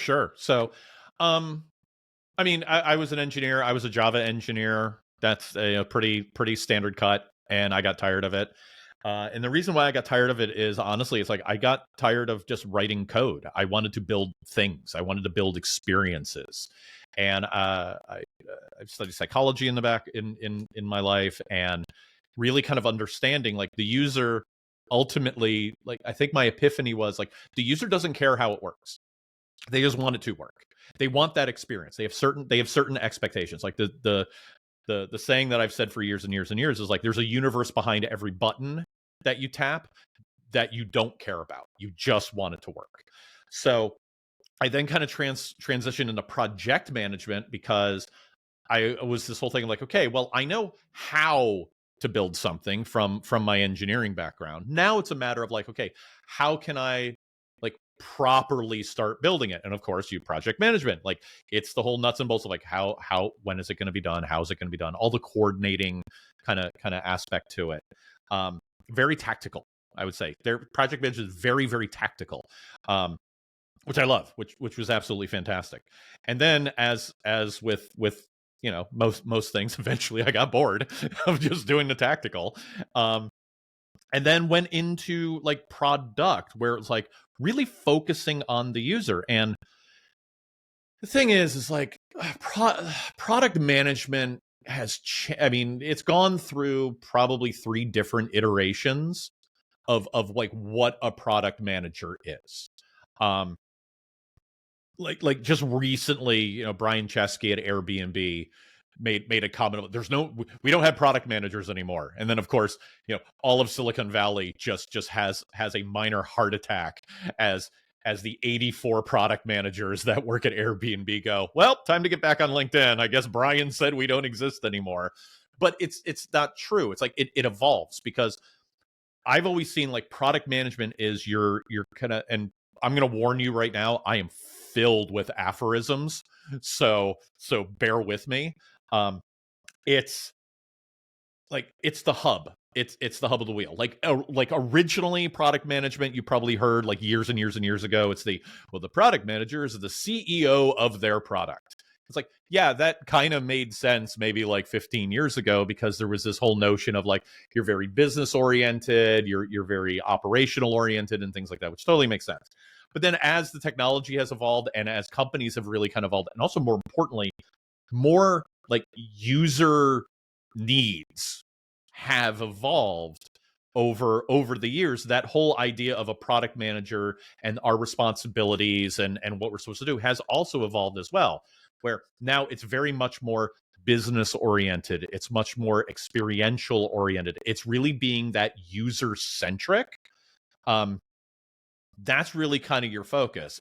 sure. So, um, I mean, I was an engineer. I was a Java engineer. That's a pretty standard cut, and I got tired of it. And the reason why I got tired of it is honestly, it's like I got tired of just writing code. I wanted to build things. I wanted to build experiences. And I've studied psychology in the back in my life, and really kind of understanding like the user ultimately, like I think my epiphany was like the user doesn't care how it works. They just want it to work. They want that experience. They have certain expectations. Like the saying that I've said for years and years and years is like there's a universe behind every button that you tap that you don't care about. You just want it to work. So I then kind of transitioned into project management because I was this whole thing of like, okay, well, I know how to build something from my engineering background. Now it's a matter of like, okay, how can I like properly start building it? And of course, you project management, like it's the whole nuts and bolts of like how when is it going to be done? How is it going to be done? All the coordinating kind of aspect to it. Very tactical, I would say. Their project management is very tactical. Which I love, which was absolutely fantastic. And then as with most things, eventually I got bored of just doing the tactical, and then went into like product where it's like really focusing on the user. And the thing is like product management I mean, it's gone through probably 3 different iterations of like what a product manager is. Um, like just recently, Brian Chesky at Airbnb made a comment about we don't have product managers anymore. And then of course, all of Silicon Valley just has a minor heart attack as the 84 product managers that work at Airbnb go, well, time to get back on LinkedIn. I guess Brian said we don't exist anymore. But it's not true. It's like it evolves because I've always seen like product management is your kind of, and I'm going to warn you right now, I am filled with aphorisms. So bear with me. It's like it's the hub. It's the hub of the wheel. Like originally product management, you probably heard like years and years and years ago, it's the product manager is the CEO of their product. It's like, yeah, that kind of made sense maybe like 15 years ago because there was this whole notion of like you're very business oriented, you're very operational oriented and things like that, which totally makes sense. But then as the technology has evolved and as companies have really kind of evolved, and also more importantly, more like user needs have evolved over the years, that whole idea of a product manager and our responsibilities and what we're supposed to do has also evolved as well, where now it's very much more business oriented, it's much more experiential oriented, it's really being that user centric. That's really kind of your focus.